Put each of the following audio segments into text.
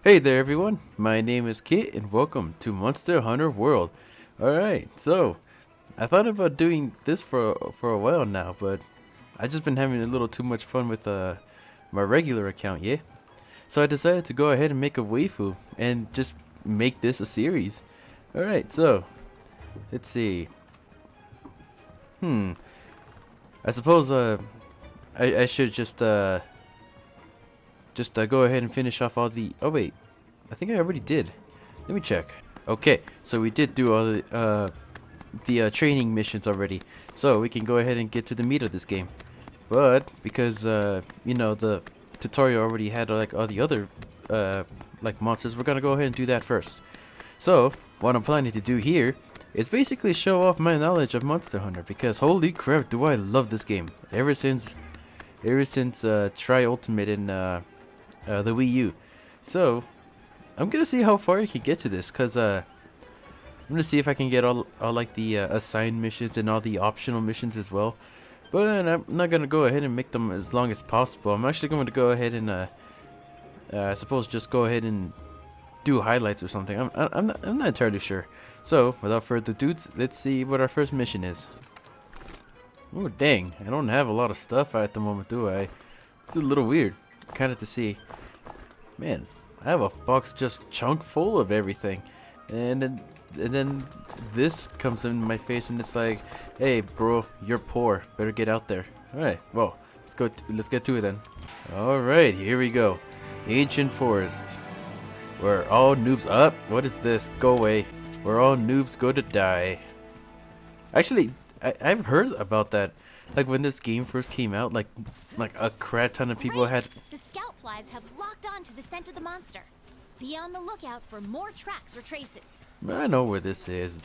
Hey there everyone, my name is Kit and welcome to Monster Hunter World. Alright, so I thought about doing this for a while now, but I just been having a little too much fun with my regular account, yeah? So I decided to go ahead and make a waifu and just make this a series. Alright, so let's see. I suppose I should just go ahead and finish off all the... Oh wait, I think I already did. Let me check. Okay, so we did do all the training missions already. So we can go ahead and get to the meat of this game. But because you know, the tutorial already had like all the other like monsters, we're gonna go ahead and do that first. So what I'm planning to do here is basically show off my knowledge of Monster Hunter, because holy crap, do I love this game. Ever since Tri Ultimate in the Wii U. So I'm gonna see how far I can get to this, cause I'm gonna see if I can get all like the assigned missions and all the optional missions as well. But I'm not gonna go ahead and make them as long as possible. I'm actually going to go ahead and I suppose just go ahead and do highlights or something. I'm not entirely sure. So without further ado, let's see what our first mission is. Oh dang, I don't have a lot of stuff at the moment, do I? It's a little weird, kind of to see. Man, I have a box just chunk full of everything, and then this comes in my face, and it's like, hey bro, you're poor, better get out there. All right, well, let's get to it then. All right, here we go. Ancient Forest, where all noobs up. What is this? Go away. Where all noobs go to die. Actually, I've heard about that. Like when this game first came out, like a crap ton of people had. The scout flies have locked on to the scent of the monster. Be on the lookout for more tracks or traces. I know where this is.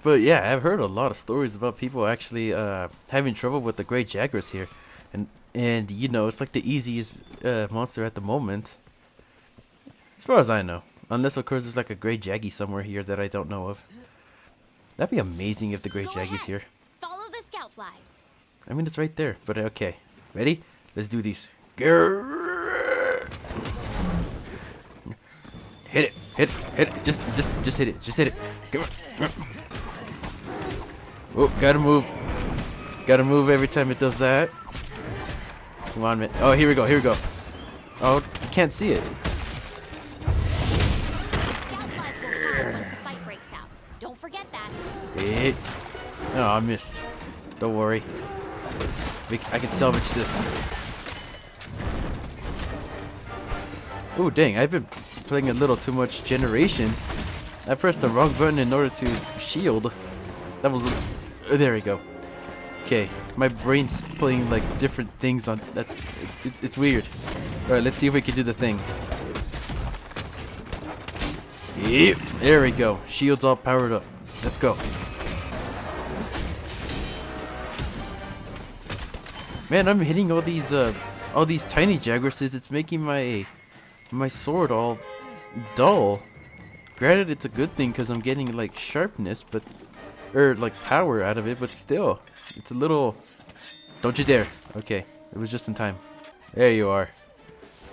But yeah, I've heard a lot of stories about people actually having trouble with the Great Jaguars here, and you know, it's like the easiest monster at the moment, as far as I know. Unless of course there's like a Great Jaggy somewhere here that I don't know of. That'd be amazing if the Great Jaggy's here. Follow the scout flies. I mean, it's right there, but okay. Ready? Let's do these. Grrr. Hit it, hit it, hit it. Just hit it, just hit it. Come on. Oh, gotta move. Gotta move every time it does that. Come on, man. Oh, here we go, here we go. Oh, you can't see it. Don't forget that. Hit. Oh, I missed. Don't worry. I can salvage this. Oh, dang. I've been playing a little too much Generations. I pressed the wrong button in order to shield. That was... there we go. Okay. My brain's playing like different things on that. It's weird. Alright, let's see if we can do the thing. Yep, there we go. Shield's all powered up. Let's go. Man, I'm hitting all these tiny jaguars. It's making my sword all dull. Granted, it's a good thing because I'm getting like sharpness, but like power out of it. But still, it's a little. Don't you dare! Okay, it was just in time. There you are.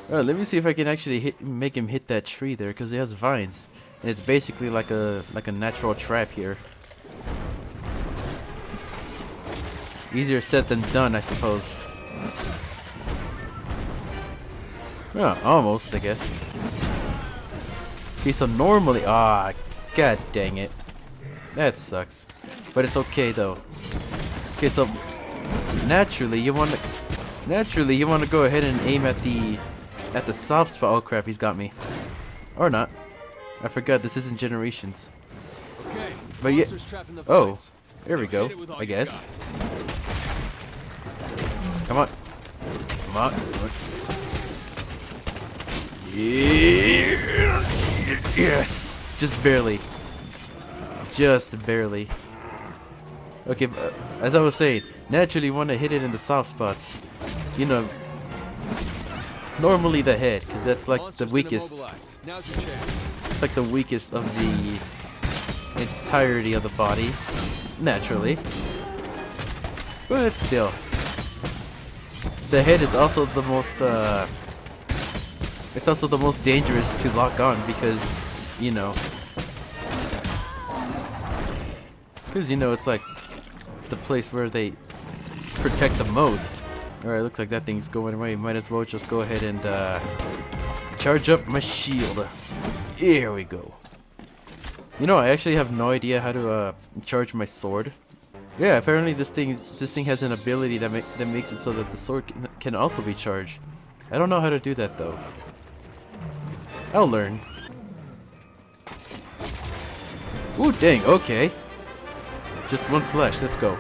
Alright, let me see if I can actually make him hit that tree there, because it has vines. And it's basically like a natural trap here. Easier said than done, I suppose. Oh, almost, I guess. Okay, so normally... ah, god dang it. That sucks. But it's okay, though. Okay, so... naturally, you want to go ahead and aim at the soft spot. Oh crap, he's got me. Or not. I forgot this isn't Generations. Okay. But yeah. Oh, there we go. I guess. Come on. Come on. Yeah. Yes. Just barely. Just barely. Okay, as I was saying, naturally you want to hit it in the soft spots. You know, normally the head, because that's like the weakest. It's like the weakest of the entirety of the body, naturally. But still, the head is also the most It's also the most dangerous to lock on because, you know, it's like the place where they protect the most. Alright, looks like that thing's going away. Might as well just go ahead and charge up my shield. Here we go. You know, I actually have no idea how to charge my sword. Yeah, apparently this thing has an ability that makes it so that the sword can also be charged. I don't know how to do that though. I'll learn. Ooh, dang, okay. Just one slash, let's go.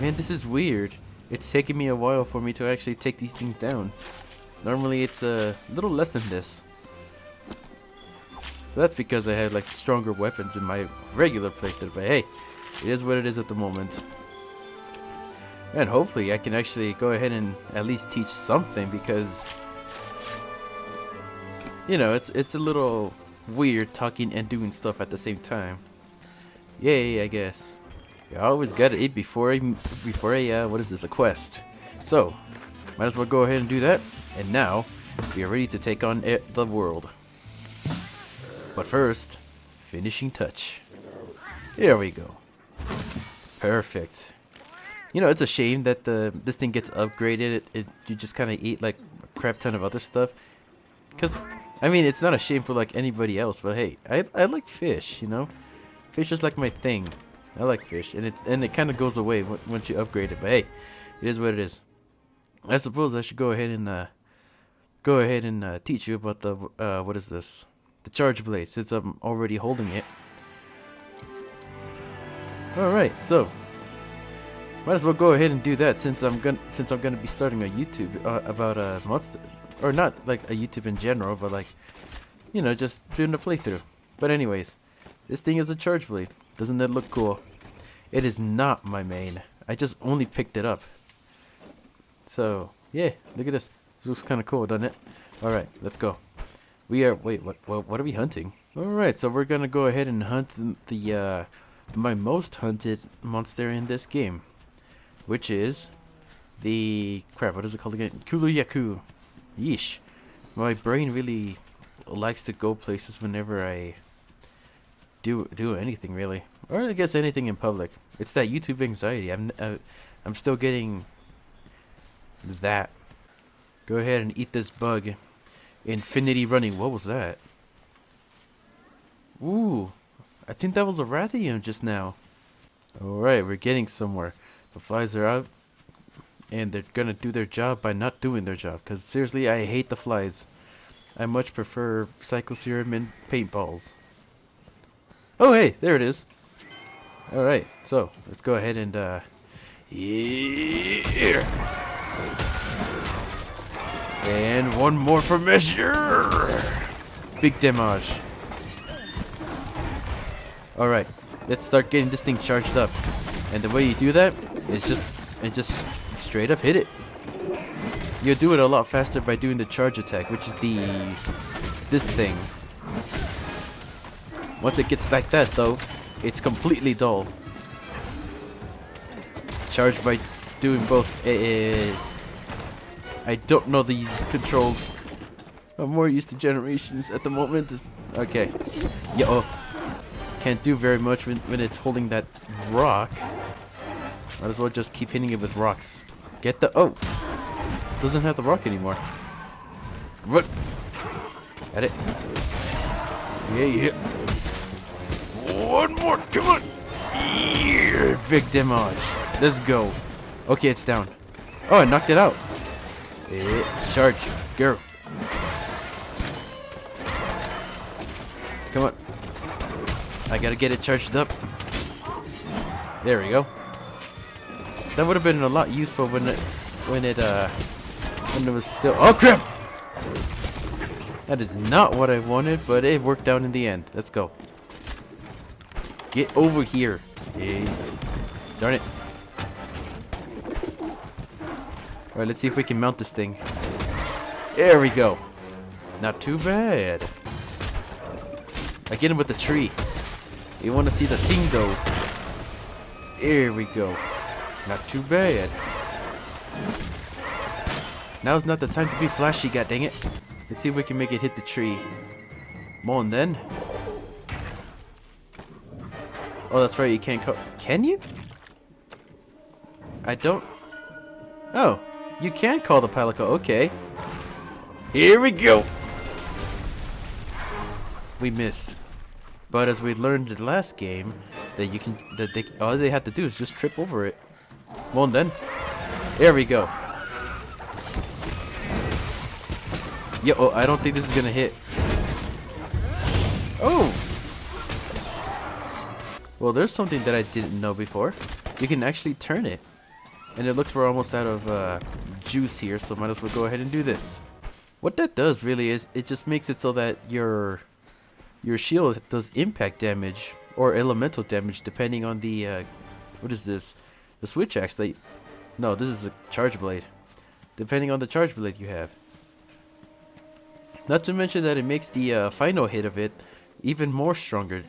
Man, this is weird. It's taking me a while for me to actually take these things down. Normally it's a little less than this. But that's because I had like stronger weapons in my regular playthrough. But hey, it is what it is at the moment. And hopefully I can actually go ahead and at least teach something because, you know, it's a little weird talking and doing stuff at the same time. Yay, I guess. I always gotta eat before I what is this, a quest. So, might as well go ahead and do that. And now, we are ready to take on the world. But first, finishing touch. Here we go. Perfect. You know, it's a shame that this thing gets upgraded. You just kind of eat like a crap ton of other stuff. Cause, I mean, it's not a shame for like anybody else, but hey, I like fish. You know, fish is like my thing. I like fish, and it kind of goes away once you upgrade it. But hey, it is what it is. I suppose I should go ahead and teach you about the what is this? The charge blade, since I'm already holding it. All right, so might as well go ahead and do that since I'm gonna be starting a YouTube about a monster, or not like a YouTube in general, but like, you know, just doing a playthrough. But anyways, this thing is a charge blade. Doesn't that look cool? It is not my main. I just only picked it up. So yeah, look at this. This looks kind of cool, doesn't it? All right, let's go. We are wait. What are we hunting? All right, so we're gonna go ahead and hunt the my most hunted monster in this game, which is the crap. What is it called again? Kulu-Yaku. Yeesh. My brain really likes to go places whenever I do anything really, or I guess anything in public. It's that YouTube anxiety. I'm still getting that. Go ahead and eat this bug. Infinity running. What was that? Ooh, I think that was a Rathium just now. Alright, we're getting somewhere. The flies are out, and they're gonna do their job by not doing their job. Because seriously, I hate the flies. I much prefer Psycho Serum and paintballs. Oh hey, there it is. Alright, so let's go ahead and yeah. And one more for measure. Big damage. Alright, let's start getting this thing charged up. And the way you do that is just straight up hit it. You'll do it a lot faster by doing the charge attack, which is this thing. Once it gets like that though, it's completely dull. Charge by doing both. I don't know these controls. I'm more used to generations at the moment. Okay. Yo. Can't do very much when it's holding that rock. Might as well just keep hitting it with rocks. Get the... Oh! Doesn't have the rock anymore. What? At it. Yeah. One more. Come on. Yeah, big damage. Let's go. Okay, it's down. Oh, I knocked it out. Charge. Go. Come on. I gotta get it charged up. There we go. That would have been a lot useful when it was still... Oh crap! That is not what I wanted, but it worked out in the end. Let's go. Get over here. Hey. Darn it. Alright, let's see if we can mount this thing. There we go. Not too bad. I get him with the tree. You want to see the thing though. There we go. Not too bad. Now's not the time to be flashy, god dang it. Let's see if we can make it hit the tree. Come on then. Oh, that's right, you can't can you? I don't... Oh, you can call the Palico, okay. Here we go! We missed. But as we learned in the last game, that you can... all they have to do is just trip over it. Come on then. There we go. Yo, oh, I don't think this is gonna hit. Oh! Well, there's something that I didn't know before. You can actually turn it. And it looks we're almost out of juice here, so might as well go ahead and do this. What that does really is it just makes it so that your shield does impact damage or elemental damage depending on the what is this? The switch axe that no, this is a charge blade. Depending on the charge blade you have. Not to mention that it makes the final hit of it even more stronger.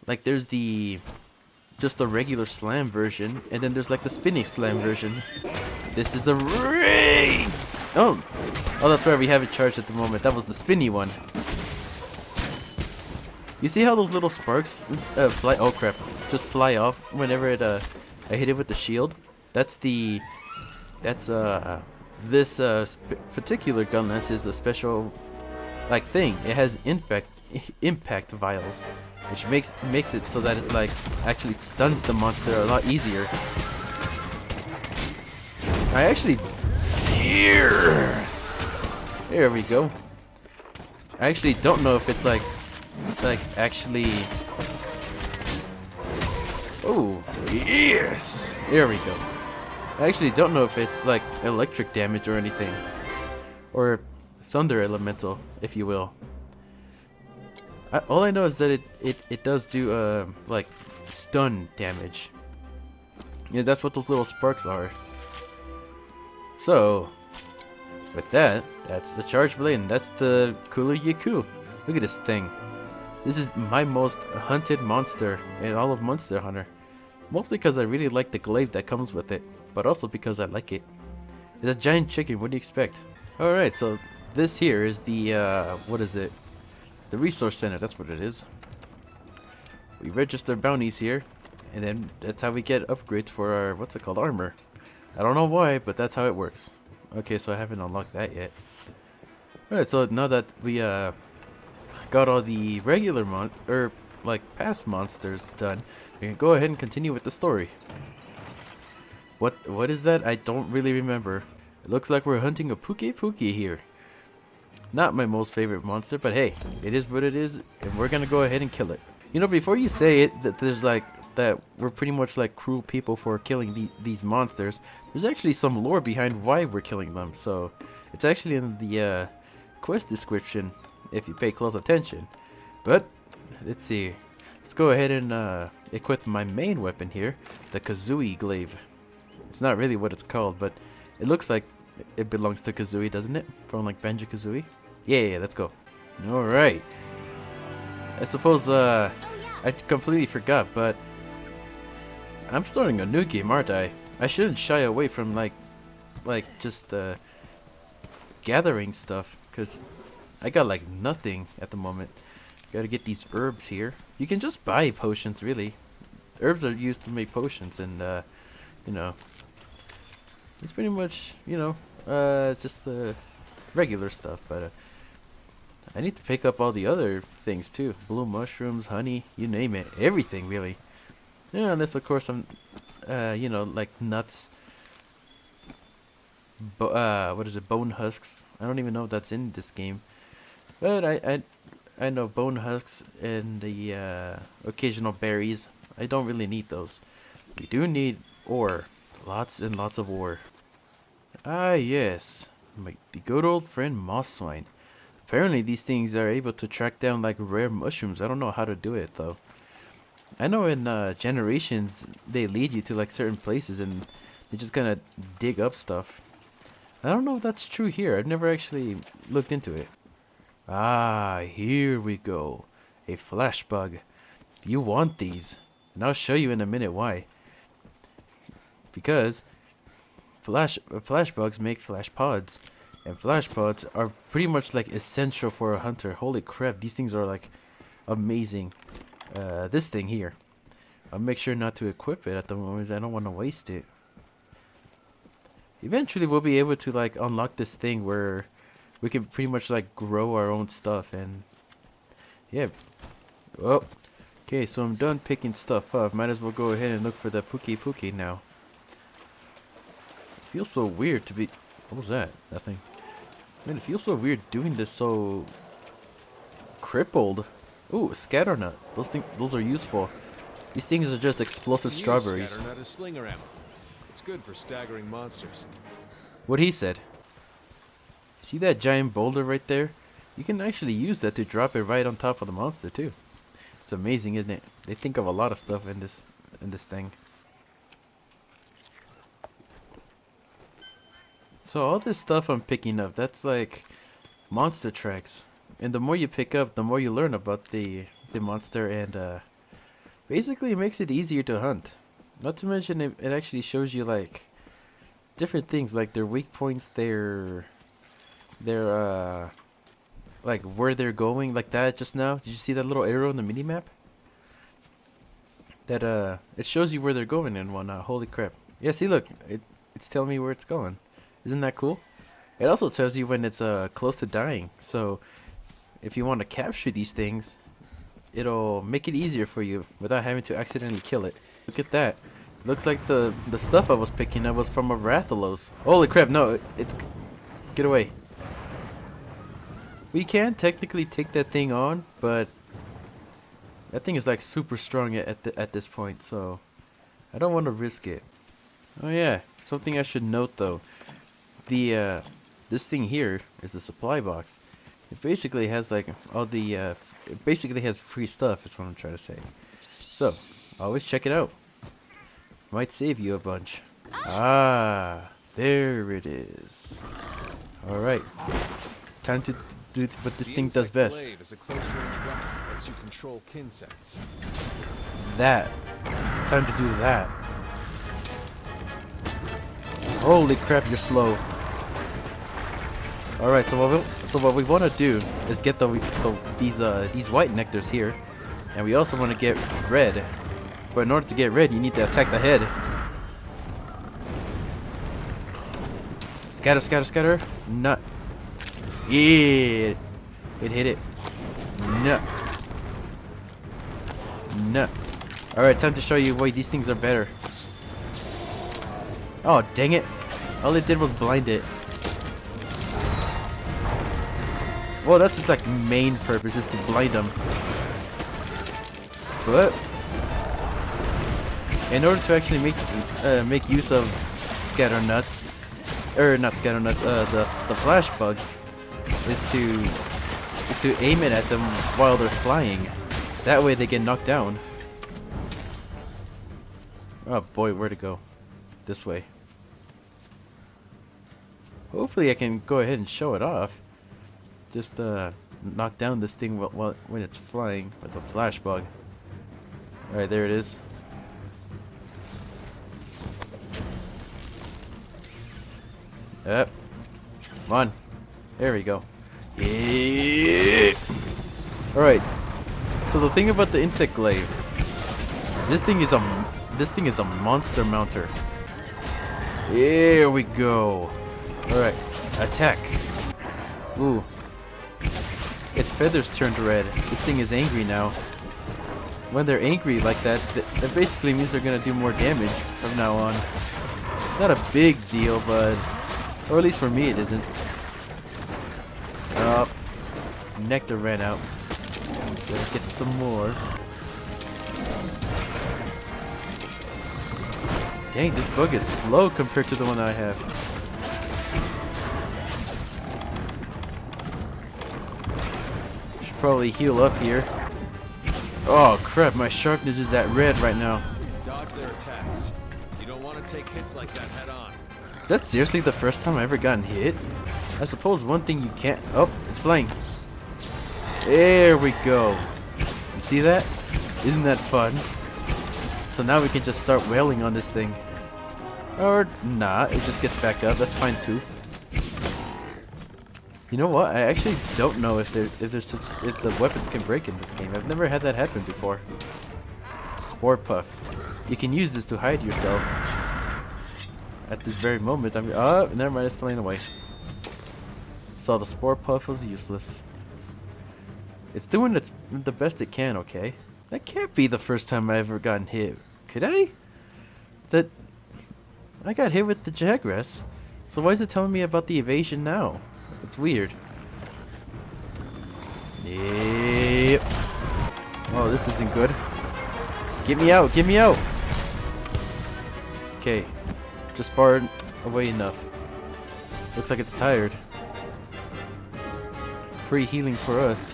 Like there's just the regular slam version, and then there's like the spinning slam version. This is the ring. Oh, that's right. We have it charged at the moment. That was the spinny one. You see how those little sparks fly? Oh crap! Just fly off whenever it I hit it with the shield. That's this particular gun lance is a special like thing. It has impact vials, which makes it so that it like actually stuns the monster a lot easier. I actually there we go. I actually don't know if it's like actually. Oh yes, there we go. I actually don't know if it's like electric damage or anything, or thunder elemental, if you will. All I know is that it does do like stun damage. Yeah, that's what those little sparks are. So with that, that's the charge blade, and that's the Kulu Yaku. Look at this thing. This is my most hunted monster in all of Monster Hunter. Mostly because I really like the glaive that comes with it, but also because I like it. It's a giant chicken, what do you expect? Alright, so this here is the, what is it? The resource center, that's what it is. We register bounties here, and then that's how we get upgrades for our, what's it called, armor. I don't know why, but that's how it works. Okay, so I haven't unlocked that yet. Alright, so now that we, got all the regular past monsters done, we can go ahead and continue with the story. What is that? I don't really remember. It looks like we're hunting a Puke here. Not my most favorite monster, but hey, it is what it is, and we're gonna go ahead and kill it. You know, before you say it, that there's like that we're pretty much like cruel people for killing these monsters. There's actually some lore behind why we're killing them, so it's actually in the quest description if you pay close attention. But let's see. Let's go ahead and equip my main weapon here, the Kazooie glaive. It's not really what it's called, but it looks like it belongs to Kazooie, doesn't it? From like Banjo-Kazooie. Yeah, let's go. All right. I suppose I completely forgot, but I'm starting a new game, aren't I? I shouldn't shy away from like just gathering stuff, because I got like nothing at the moment. Gotta get these herbs here. You can just buy potions, really. Herbs are used to make potions, and you know, it's pretty much, you know, just the regular stuff. But I need to pick up all the other things too. Blue mushrooms, honey, you name it, everything really. Yeah, unless of course I'm, you know, like nuts. What is it? Bone husks. I don't even know if that's in this game. But I know bone husks and the occasional berries. I don't really need those. We do need ore. Lots and lots of ore. Ah yes, the good old friend moss swine. Apparently these things are able to track down like rare mushrooms. I don't know how to do it though. I know in Generations they lead you to like certain places and they just kind of dig up stuff. I don't know if that's true here. I've never actually looked into it. Ah, here we go. A flash bug. You want these, and I'll show you in a minute why. Because flash bugs make flash pods, and flash pods are pretty much like essential for a hunter. Holy crap, these things are like amazing. This thing here, I'll make sure not to equip it at the moment. I don't want to waste it. Eventually we'll be able to like unlock this thing where we can pretty much like grow our own stuff. And yeah. Oh, okay, so I'm done picking stuff up. Might as well go ahead and look for the Pookie now. It feels so weird to be... What was that? Nothing. Man, it feels so weird doing this so... crippled. Ooh, scatter nut. Those are useful. These things are just explosive strawberries. Scatter nut as slinger ammo. It's good for staggering monsters. What he said. See that giant boulder right there? You can actually use that to drop it right on top of the monster too. It's amazing, isn't it? They think of a lot of stuff in this thing. So all this stuff I'm picking up, that's like monster tracks. And the more you pick up, the more you learn about the monster, and basically it makes it easier to hunt. Not to mention it actually shows you like different things, like their weak points, their like where they're going, like that just now. Did you see that little arrow in the mini map? That it shows you where they're going and whatnot. Holy crap. Yeah, see, look, it's telling me where it's going. Isn't that cool? It also tells you when it's close to dying. So if you want to capture these things, it'll make it easier for you without having to accidentally kill it. Look at that. Looks like the stuff I was picking up was from a Rathalos. Holy crap, no, it's... Get away. We can technically take that thing on, but that thing is like super strong at this point, so I don't want to risk it. Oh yeah, something I should note though. This thing here is a supply box. It basically has like all the it basically has free stuff is what I'm trying to say. So, always check it out. Might save you a bunch. Ah, there it is. All right. Time to do what this thing does best. The glaive is a close-range weapon that lets you control insects. That. Time to do that. Holy crap, you're slow. All right, so what we want to do is get these white nectars here, and we also want to get red. But in order to get red, you need to attack the head. Scatter, scatter, scatter. Nut. Yeah. It hit it. Nut. Nut. Alright, time to show you why these things are better. Oh, dang it. All it did was blind it. Well, that's just like main purpose, is to blind them. But in order to actually make use of scatter nuts, or not scatter nuts, the flash bugs, is to aim it at them while they're flying. That way they get knocked down. Oh boy, where to go? This way. Hopefully I can go ahead and show it off. Just knock down this thing when it's flying with a flash bug. Alright, there it is. Yep. Come on. There we go. Yeah. Alright. So the thing about the insect glaive, this thing is a monster mounter. Here we go. Alright. Attack. Ooh. Its feathers turned red. This thing is angry now. When they're angry like that, that basically means they're gonna do more damage from now on. Not a big deal, but... Or at least for me it isn't. Oh. Nectar ran out. Let's get some more. Dang, this bug is slow compared to the one I have. Should probably heal up here. Oh crap, my sharpness is at red right now. Dodge their attacks. You don't want to take hits like that head on. Is that seriously the first time I ever gotten hit? I suppose one thing you can't... Oh, it's flying. There we go. You see that? Isn't that fun? So now we can just start wailing on this thing. Or not, it just gets back up. That's fine too. You know what? I actually don't know if the weapons can break in this game. I've never had that happen before. Spore Puff. You can use this to hide yourself. At this very moment, oh, never mind. It's flying away. So the Spore Puff was useless. It's doing the best it can. Okay, that can't be the first time I ever gotten hit. Could I? I got hit with the Jagras. So why is it telling me about the evasion now? It's weird. Yep. Oh, this isn't good. Get me out! Get me out! Okay. Just far away enough. Looks like it's tired. Free healing for us,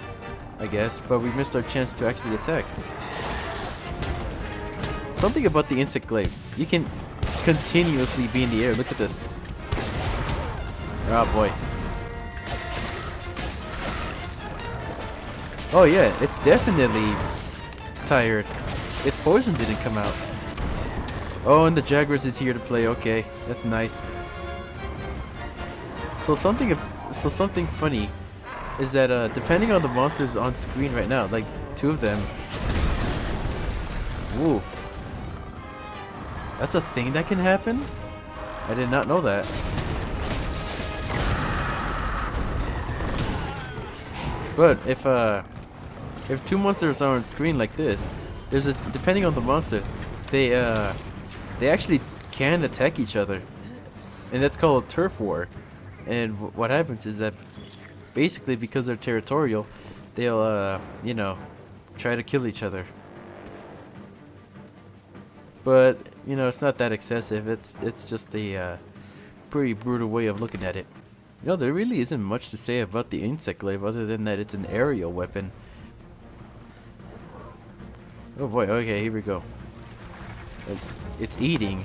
I guess, but we missed our chance to actually attack. Something about the insect glaive. You can continuously be in the air. Look at this. Oh boy. Oh yeah, it's definitely tired. Its poison didn't come out. Oh, and the Jagras is here to play. Okay, that's nice. So something funny is that depending on the monsters on screen right now, like 2 of them. Ooh. That's a thing that can happen? I did not know that. But if 2 monsters are on screen like this, depending on the monster, they actually can attack each other, and that's called a turf war. And what happens is that basically because they're territorial, they'll you know, try to kill each other. But you know, it's not that excessive. It's just a pretty brutal way of looking at it. You know, there really isn't much to say about the insect glaive other than that it's an aerial weapon. Oh boy, okay, here we go. It's eating.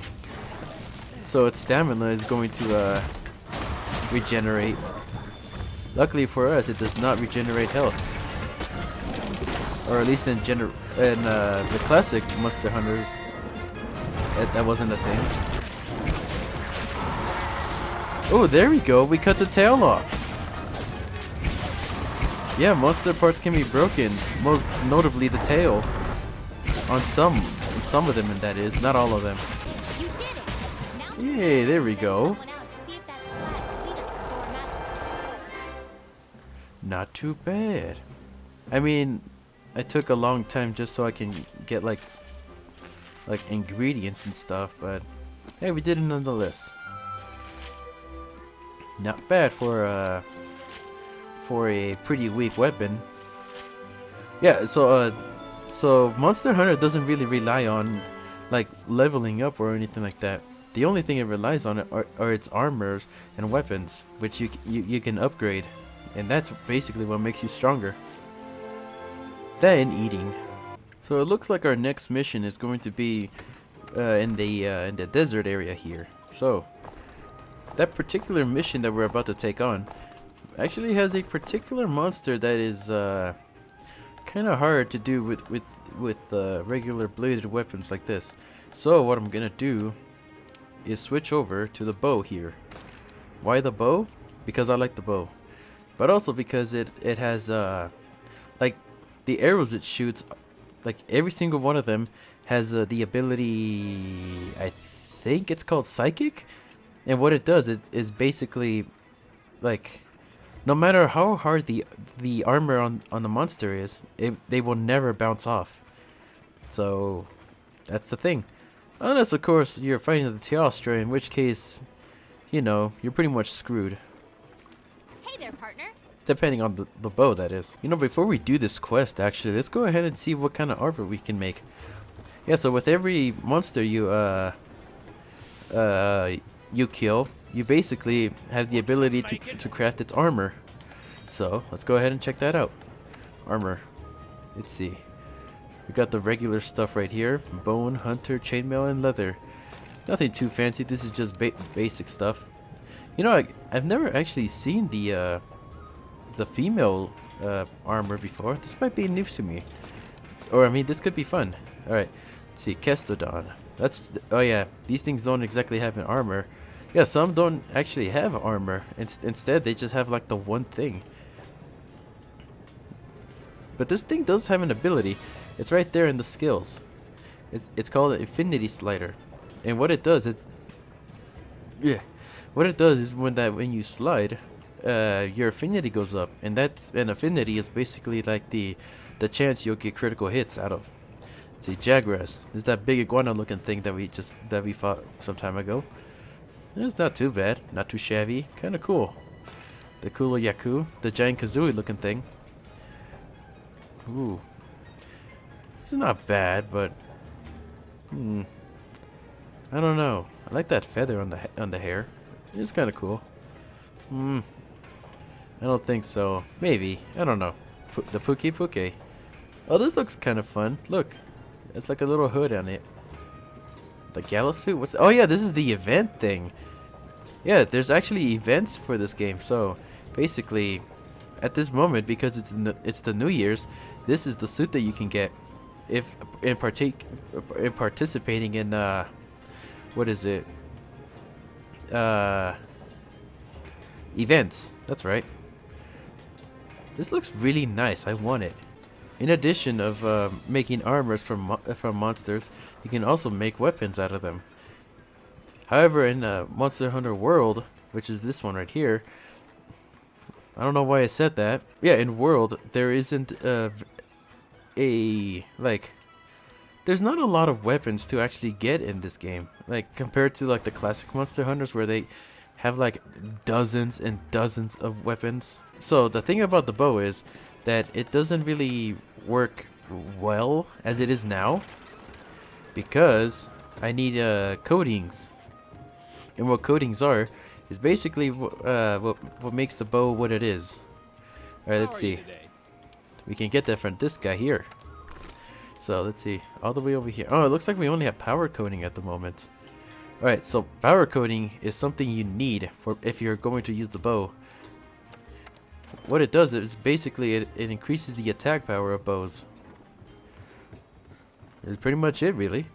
So its stamina is going to regenerate. Luckily for us, it does not regenerate health. Or at least in the classic Monster Hunters, that wasn't a thing. Oh, there we go. We cut the tail off. Yeah, monster parts can be broken. Most notably the tail. On some of them, and that is not all of them. You did it. Now Yay, there we go. someone out to see if that slide will lead us to Sora Mathers. Not too bad. I mean, I took a long time just so I can get like ingredients and stuff, but hey, we did it nonetheless. Not bad for a pretty weak weapon. Yeah, so Monster Hunter doesn't really rely on like leveling up or anything like that. The only thing it relies on are its armors and weapons, which you can upgrade, and that's basically what makes you stronger. That and eating. So it looks like our next mission is going to be in the desert area here. So that particular mission that we're about to take on actually has a particular monster that is kind of hard to do with regular bladed weapons like this. So what I'm gonna do is switch over to the bow here. Why the bow? Because I like the bow, but also because it has like the arrows it shoots, like every single one of them has the ability, I think it's called Psychic, and what it does is basically like no matter how hard the armor on the monster is, they will never bounce off. So that's the thing. Unless of course you're fighting the Teostra, in which case, you know, you're pretty much screwed. Hey there, partner. Depending on the bow, that is. You know, before we do this quest, actually, let's go ahead and see what kind of armor we can make. Yeah, so with every monster you kill, you basically have the ability to craft its armor. So let's go ahead and check that out. Armor. Let's see. We got the regular stuff right here: bone, hunter, chainmail, and leather. Nothing too fancy. This is just basic stuff. You know, I've never actually seen the female armor before. This might be news to me, or I mean, this could be fun. All right, let's see. Kestodon. Oh yeah, these things don't exactly have an armor. Yeah, some don't actually have armor. Instead, they just have like the one thing. But this thing does have an ability. It's right there in the skills. It's called an infinity slider, and what it does is, yeah, what it does is when you slide, your affinity goes up, and an affinity is basically like the chance you'll get critical hits out of. See, Jagras. There's that big iguana looking thing that we fought some time ago. It's not too bad, not too shabby, kind of cool. The Kula Yaku, the giant Kazooie looking thing. Ooh, it's not bad, but I don't know. I like that feather on the hair. It's kind of cool. I don't think so. Maybe, I don't know. The Puki Puke. Oh, this looks kind of fun. Look, it's like a little hood on it. The gala suit? What's? Oh yeah, this is the event thing. Yeah, there's actually events for this game. So basically, at this moment, because it's the New Year's, this is the suit that you can get if in participating in what is it? Events. That's right. This looks really nice. I want it. In addition of making armors from monsters, you can also make weapons out of them. However, in Monster Hunter World, which is this one right here, I don't know why I said that. Yeah, in World, there isn't there's not a lot of weapons to actually get in this game. Like, compared to like the classic Monster Hunters where they have like dozens and dozens of weapons. So the thing about the bow is that it doesn't really work well as it is now, because I need coatings. And what coatings are is basically what makes the bow what it is. Alright, let's see. We can get that from this guy here. So let's see, all the way over here. Oh, it looks like we only have power coating at the moment. Alright, so power coating is something you need for if you're going to use the bow. What it does is basically it increases the attack power of bows. That's pretty much it, really.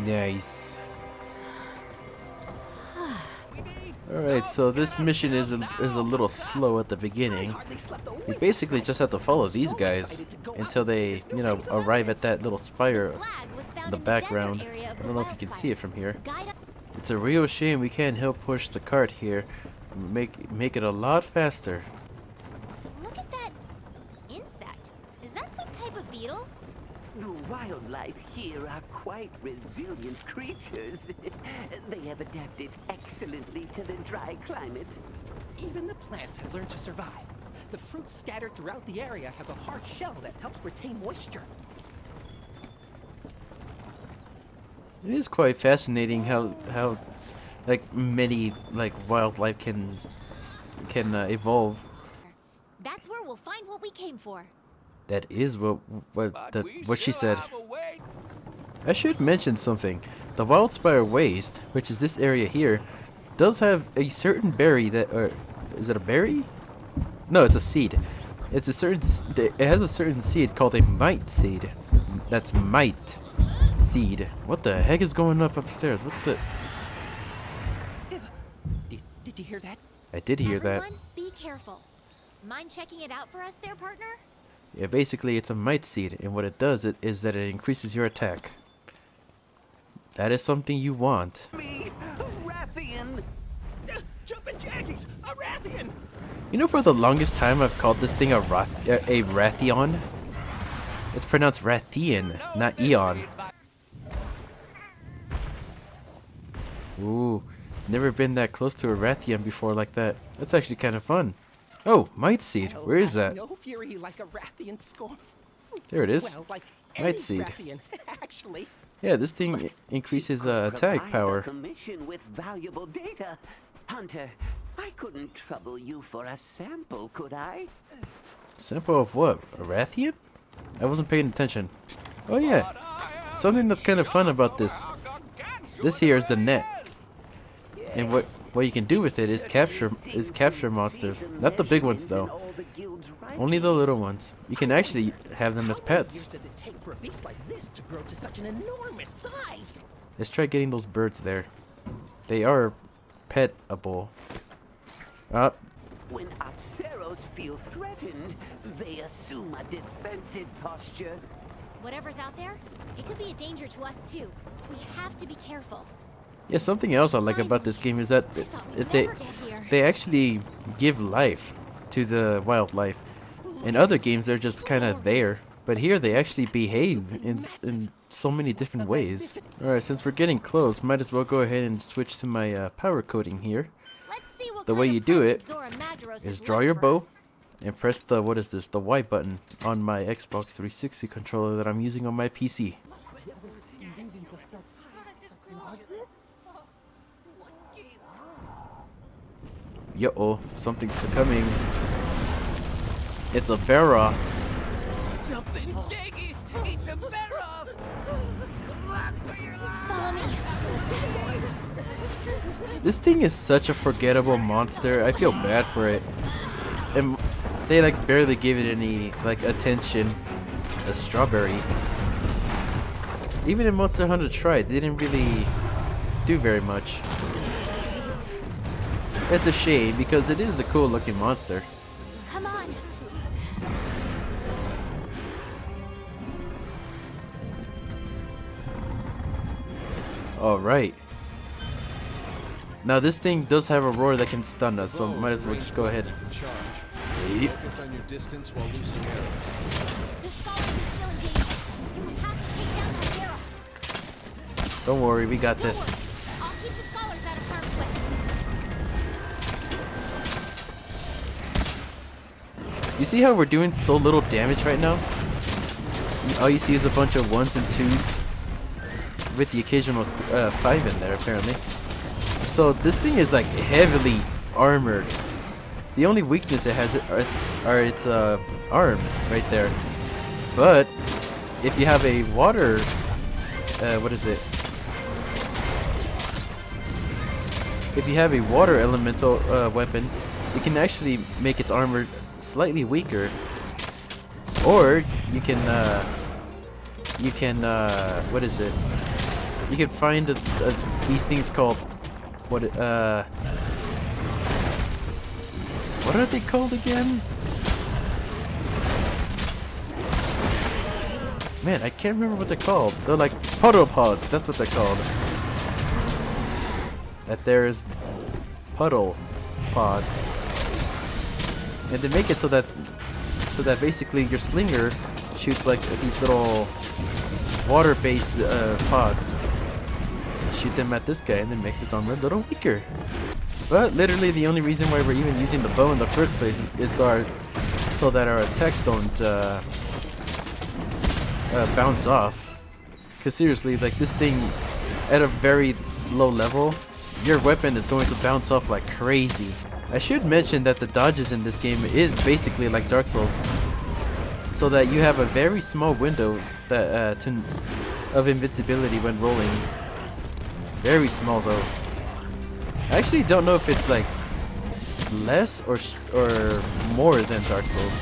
Nice. Alright, so this mission is a little slow at the beginning. You basically just have to follow these guys until they, you know, arrive at that little spire in the background. I don't know if you can see it from here. It's a real shame we can't help push the cart here. Make it a lot faster. Look at that insect. Is that some type of beetle? The wildlife here are quite resilient creatures. They have adapted excellently to the dry climate. Even the plants have learned to survive. The fruit scattered throughout the area has a hard shell that helps retain moisture. It is quite fascinating how like many like wildlife can evolve. That's where we'll find what we came for. That is what she said. I should mention something. The Wildspire Waste, which is this area here, does have a certain berry that, or is it a berry? No, it's a seed. It has a certain seed called a mite seed. That's mite seed. What the heck is going upstairs? What the? Did you hear that? I did hear that. Everyone, be careful. Mind checking it out for us there, partner? Yeah, basically it's a mite seed, and what it does is that it increases your attack. That is something you want. Me, Rathian! Jumpin' Jaggies! A Rathian! You know, for the longest time I've called this thing a Rathion. It's pronounced Rathian, not Eon. Ooh, never been that close to a Rathian before like that. That's actually kind of fun. Oh, Mite Seed. Where is that? No fury like a Rathian score. There it is. Well, like Mite Seed. Rathian, actually. Yeah, this thing increases attack Provide power. a commission with valuable data. Hunter, I couldn't trouble you for a sample, could I? Sample of what? A Rathian? I wasn't paying attention. Oh yeah. Something that's kind of fun about this. This here is the net. And what you can do with it is capture monsters. Not the big ones though. Only the little ones. You can actually have them as How many years pets. does it take for a beast like this to grow to such an enormous size? Let's try getting those birds there. They are petable. When Apceros feel threatened, they assume a defensive posture. Whatever's out there, it could be a danger to us too. We have to be careful. Yeah, something else I like about this game is that I thought we'd they never get here. they actually give life to the wildlife. In other games, they're just kind of there, but here they actually behave in so many different ways. All right, since we're getting close, might as well go ahead and switch to my power coating here. Let's see what The kind way of you do present it Zora Magdaros is has draw left your for bow us. and press the the Y button on my Xbox 360 controller that I'm using on my PC. Yo-oh, something's coming. It's a barra. Jumping jaggies! It's a barrel! Follow me. This thing is such a forgettable monster. I feel bad for it. And they like barely give it any like attention. A strawberry. Even in Monster Hunter Tri, they didn't really do very much. It's a shame because it is a cool looking monster. Come on. Alright. Now this thing does have a roar that can stun us, so might as well just go ahead. You can charge. Yeet. Focus on your distance while loosing arrows. The scholar is still in danger. We have to take down that barrel. Don't worry, we got Don't this. worry. I'll keep the scholars out of harm's way. You see how we're doing so little damage right now? All you see is a bunch of 1s and 2s. With the occasional 5 in there, apparently. So this thing is like heavily armored. The only weakness it has are its arms right there. But if you have a water, what is it? If you have a water elemental weapon, you can actually make its armor slightly weaker. Or you can what is it? You can find these things called what are they called again? Man, I can't remember what they're called. They're like puddle pods. That's what they're called. That there's puddle pods, and they make it so that basically your slinger shoots like these little water-based pods. Shoot them at this guy and then makes its armor a little weaker. But literally the only reason why we're even using the bow in the first place is so that our attacks don't bounce off. Cause seriously, like this thing at a very low level, your weapon is going to bounce off like crazy. I should mention that the dodges in this game is basically like Dark Souls, so that you have a very small window that of invincibility when rolling. Very small though. I actually don't know if it's like less or more than Dark Souls.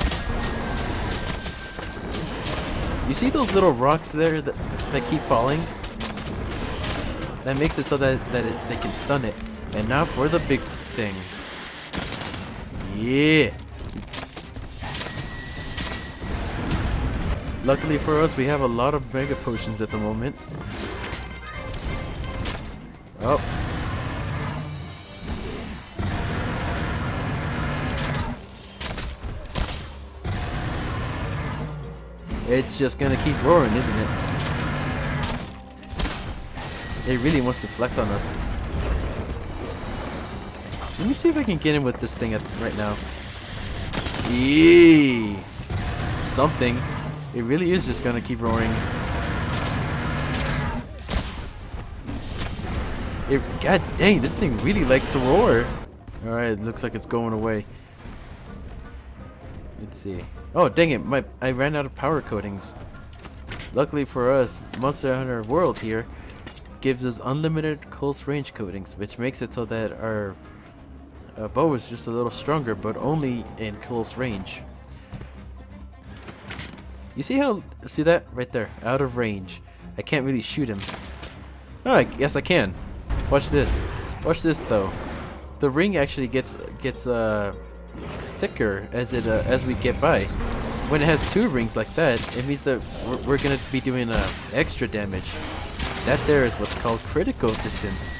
You see those little rocks there that keep falling? That makes it so that they can stun it. And now for the big thing. Yeah. Luckily for us, we have a lot of mega potions at the moment. Oh. It's just gonna keep roaring, isn't it? It really wants to flex on us. Let me see if I can get him with this thing right now. Yee! Something. It really is just gonna keep roaring. God dang, this thing really likes to roar. Alright, looks like it's going away. Let's see. Oh, dang it, I ran out of power coatings. Luckily for us, Monster Hunter World here gives us unlimited close range coatings, which makes it so that our bow is just a little stronger, but only in close range. You see that right there, out of range. I can't really shoot him. Oh, I guess I can. Watch this. Watch this though. The ring actually gets thicker as we get by. When it has 2 rings like that, it means that we're gonna be doing extra damage. That there is what's called critical distance.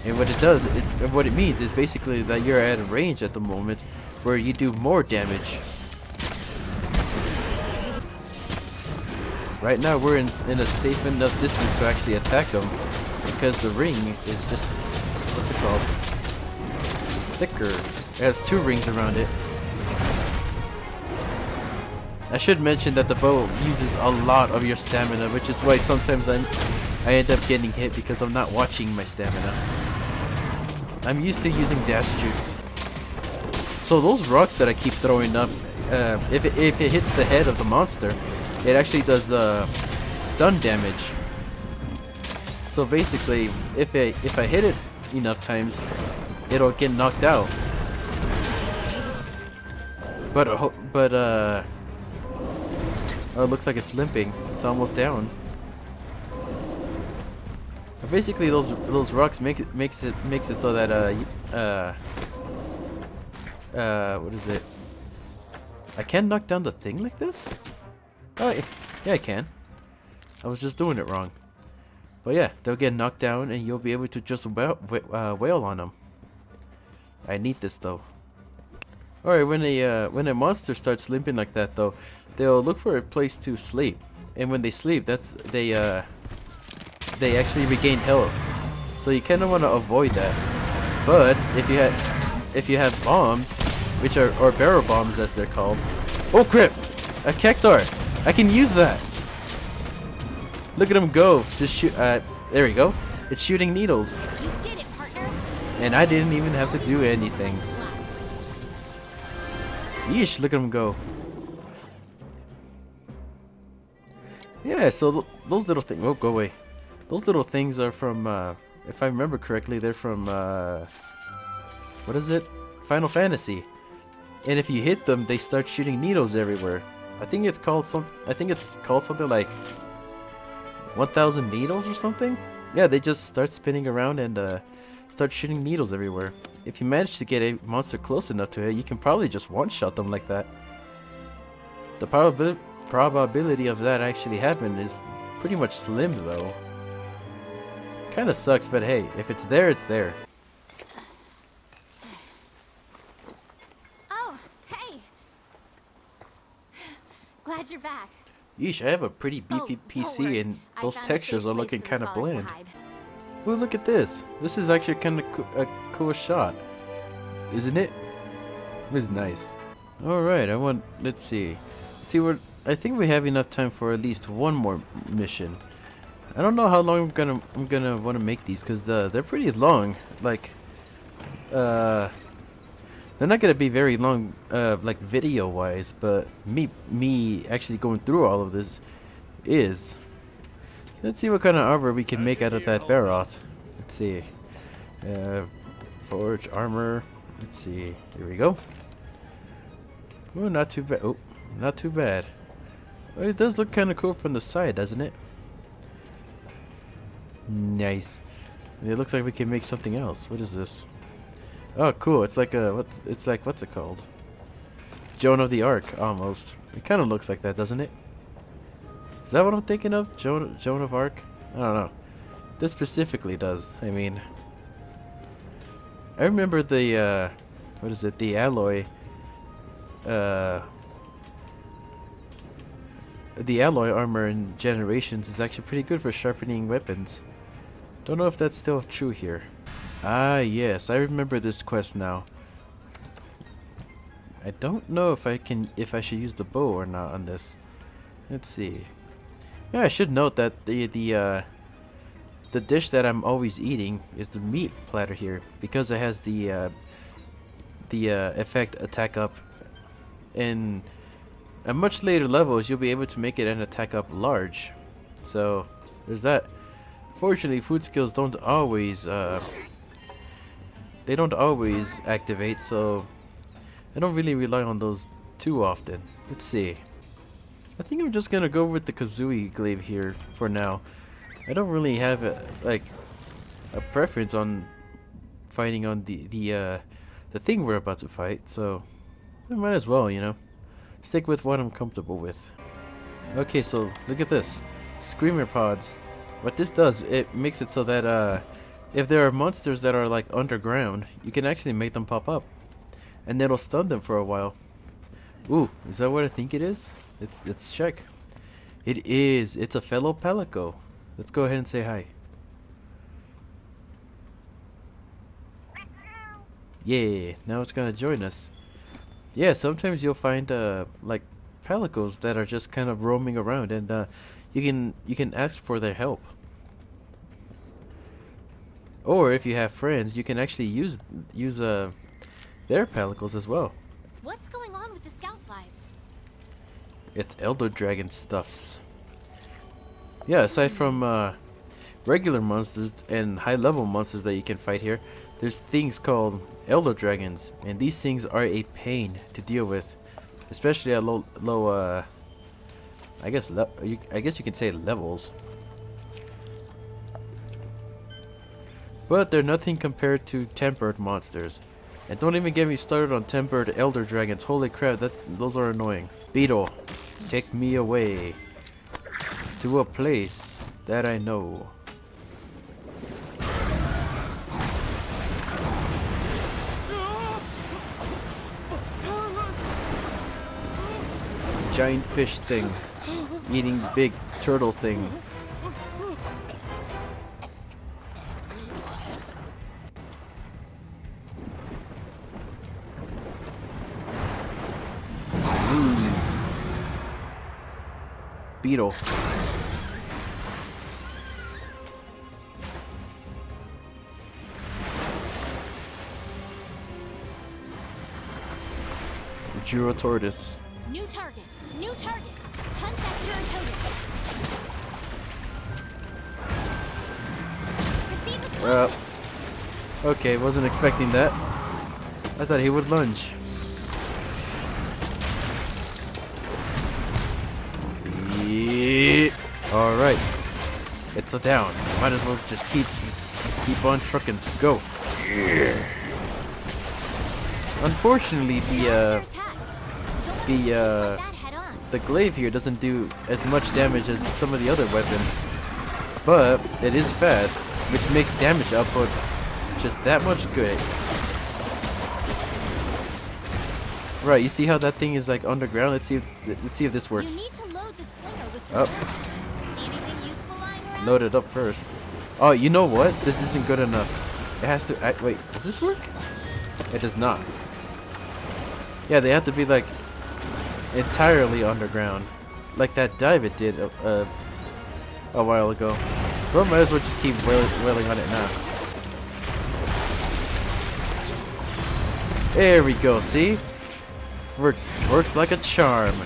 And what it does, what it means is basically that you're at a range at the moment where you do more damage. Right now we're in a safe enough distance to actually attack them because the ring is just, what's it called? It's thicker. It has 2 rings around it. I should mention that the bow uses a lot of your stamina, which is why sometimes I end up getting hit because I'm not watching my stamina. I'm used to using dash juice. So those rocks that I keep throwing up, if it hits the head of the monster, it actually does stun damage. So basically, if I hit it enough times, it'll get knocked out. But oh, it looks like it's limping. It's almost down. But basically, those rocks makes it so that what is it? I can knock down the thing like this? Oh, yeah, I can. I was just doing it wrong. But yeah, they'll get knocked down and you'll be able to just wail on them. I need this though. Alright, when a monster starts limping like that though, they'll look for a place to sleep. And when they sleep, they actually regain health. So you kinda wanna avoid that. But if you have bombs, which are or barrel bombs as they're called. Oh crap! A cactar! I can use that! Look at him go! Just shoot, there we go. It's shooting needles. You did it, partner. And I didn't even have to do anything. Yeesh, look at him go. Yeah, so those little things, oh go away. Those little things are from, if I remember correctly, they're from, what is it? Final Fantasy. And if you hit them, they start shooting needles everywhere. I think it's called something like 1,000 needles or something. Yeah, they just start spinning around and start shooting needles everywhere. If you manage to get a monster close enough to it, you can probably just one-shot them like that. The probability of that actually happening is pretty much slim though. Kinda sucks, but hey, if it's there, it's there. Oh, hey. Glad you're back. Yeesh, I have a pretty beefy don't PC worry. and I those found a textures safe are place looking for the kind of scholars to bland. hide. Well, look at this. This is actually kind of a cool shot. Isn't it? It is nice. Alright, let's see. I think we have enough time for at least one more mission. I don't know how long I'm gonna want to make these because they're pretty long. Like, they're not gonna be very long, like video wise. But me actually going through all of this is. Let's see what kind of armor we can make out of that Baroth. Let's see. Forge armor. Let's see. Here we go. Oh, not too bad. Oh, not too bad. Well, it does look kind of cool from the side, doesn't it? Nice. And it looks like we can make something else. What is this? Oh, cool. It's like what's it called? Joan of the Arc, almost. It kind of looks like that, doesn't it? Is that what I'm thinking of? Joan of Arc? I don't know. This specifically does. I mean, I remember the what is it? The alloy. The alloy armor in Generations is actually pretty good for sharpening weapons. Don't know if that's still true here. Ah, yes, I remember this quest now. I don't know if I should use the bow or not on this. Let's see. Yeah, I should note that the dish that I'm always eating is the meat platter here because it has the effect attack up. In at much later levels, you'll be able to make it an attack up large. So there's that. Fortunately, food skills don't always they don't always activate, so I don't really rely on those too often. Let's see. I think I'm just gonna go with the Kazooie glaive here for now. I don't really have like a preference on fighting on the thing we're about to fight, so I might as well, you know, stick with what I'm comfortable with. Okay, so look at this. Screamer pods. What this does, it makes it so that if there are monsters that are like underground, you can actually make them pop up. And it'll stun them for a while. Ooh, is that what I think it is? Let's check. It is. It's a fellow Palico. Let's go ahead and say hi. Yeah, now it's gonna join us. Yeah, sometimes you'll find like Palicos that are just kind of roaming around, and you can ask for their help. Or if you have friends, you can actually use their Palicos as well. What's going on with the scout flies? It's Elder Dragon stuffs. Yeah, aside from regular monsters and high level monsters that you can fight here, there's things called Elder Dragons, and these things are a pain to deal with, especially at low I guess you can say levels. But they're nothing compared to tempered monsters. And don't even get me started on tempered Elder Dragons. Holy crap, those are annoying. Beetle, take me away to a place that I know. Giant fish thing eating big turtle thing. Beetle. Juro tortoise. New target. New target. Hunt that Gyrototus. Proceed with caution. Okay, wasn't expecting that. I thought he would lunge. Alright. It's a down. Might as well just keep on trucking. Go. Unfortunately, the glaive here doesn't do as much damage as some of the other weapons, but it is fast, which makes damage output just that much good. Right, you see how that thing is like underground? Let's see if this works. You need to load the slinger with some See anything useful lying around? Load it up first. Oh, you know what? This isn't good enough. It has to act. Wait, does this work? It does not. Yeah, they have to be like entirely underground, like that dive it did a while ago. So I might as well just keep wailing on it now. There we go. See, works like a charm.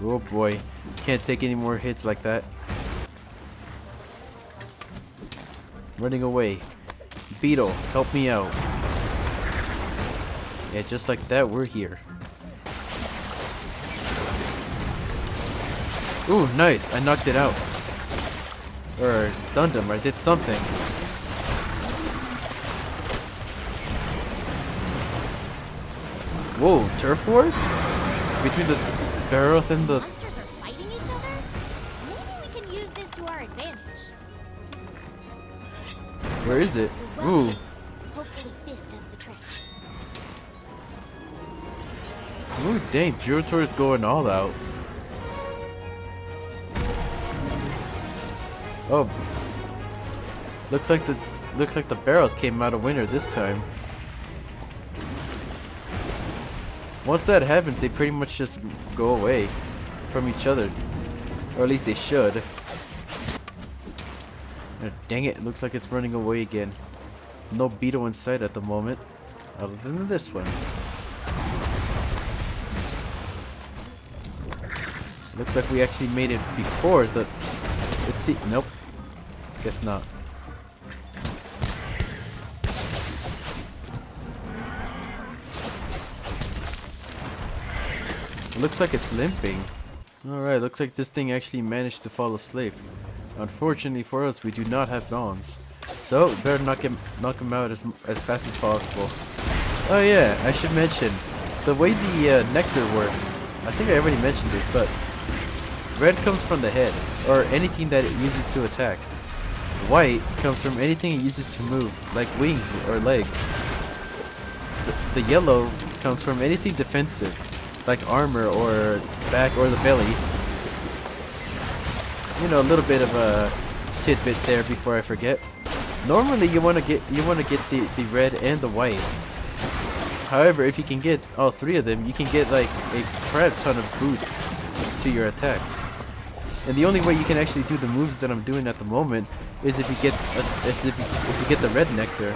Oh boy, can't take any more hits like that. Running away. Beetle, help me out. Yeah, just like that, we're here. Ooh, nice. I knocked it out. Or stunned him, or did something. Whoa, turf war? Between the Barroth and the... Monsters are fighting each other? Maybe we can use this to our advantage. Where is it? Ooh. Hopefully this does the trick. Ooh, dang, Jurotor is going all out. Oh. Looks like the Barroth came out a winner this time. Once that happens, they pretty much just go away from each other. Or at least they should. Dang it, looks like it's running away again. No beetle in sight at the moment, other than this one. Looks like we actually made it before the... Let's see. Nope. Guess not. Looks like it's limping. Alright, looks like this thing actually managed to fall asleep. Unfortunately for us, we do not have bombs. So, better knock him out as fast as possible. Oh yeah, I should mention, the way the nectar works, I think I already mentioned this, but red comes from the head, or anything that it uses to attack. White comes from anything it uses to move, like wings or legs. The yellow comes from anything defensive, like armor or back or the belly. You know, a little bit of a tidbit there before I forget. Normally you want to get the red and the white. However, if you can get all three of them, you can get like a crap ton of boosts to your attacks. And the only way you can actually do the moves that I'm doing at the moment is if you get if you get the red nectar.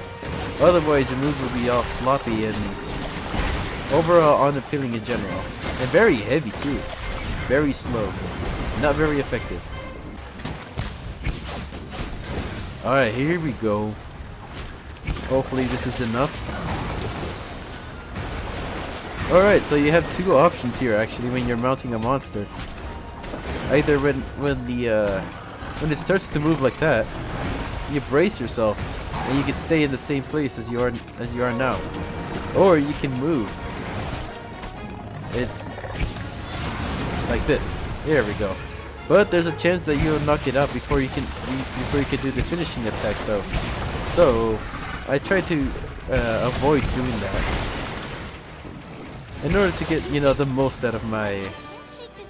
Otherwise, your moves will be all sloppy and overall unappealing in general, and very heavy too. Very slow, not very effective. Alright, here we go. Hopefully this is enough. Alright, so you have two options here actually when you're mounting a monster. Either when it starts to move like that, you brace yourself and you can stay in the same place as you are now. Or you can move. It's like this. There we go. But there's a chance that you'll knock it out before you can do the finishing attack though. So I try to avoid doing that in order to get, you know, the most out of my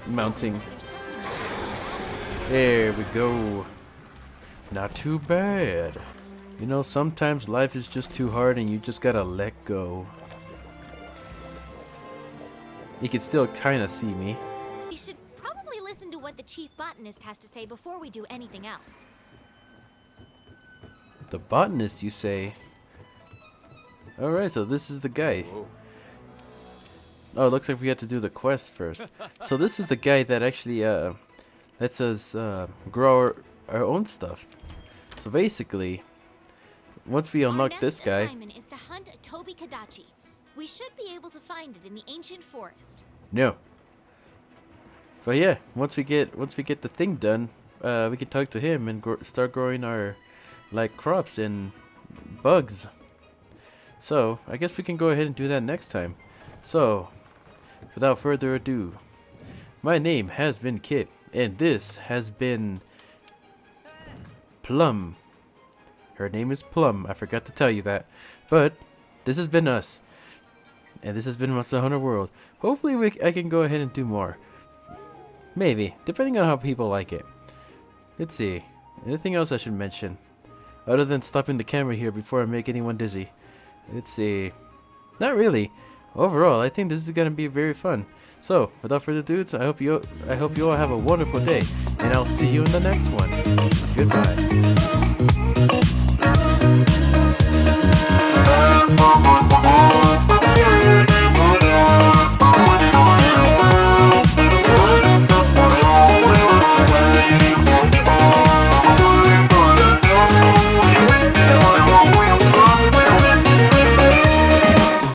mounting. There we go. Not too bad. You know, sometimes life is just too hard and you just gotta let go. You can still kind of see me. We should probably listen to what the chief botanist has to say before we do anything else. The botanist, you say? Alright, so this is the guy. Whoa. Oh, it looks like we have to do the quest first. So this is the guy that actually lets us grow our own stuff. So basically, once we unlock this guy... Our next assignment is to hunt a Toby Kadachi. We should be able to find it in the ancient forest. No. But yeah, once we get the thing done, we can talk to him and start growing our like crops and bugs. So I guess we can go ahead and do that next time. So without further ado, my name has been Kitt, and this has been Plum. Her name is Plum. I forgot to tell you that, but this has been us. And this has been Monster Hunter World. Hopefully I can go ahead and do more. Maybe, depending on how people like it. Let's see. Anything else I should mention? Other than stopping the camera here before I make anyone dizzy. Let's see. Not really. Overall, I think this is going to be very fun. So, without further ado, I hope you all have a wonderful day. And I'll see you in the next one. Goodbye.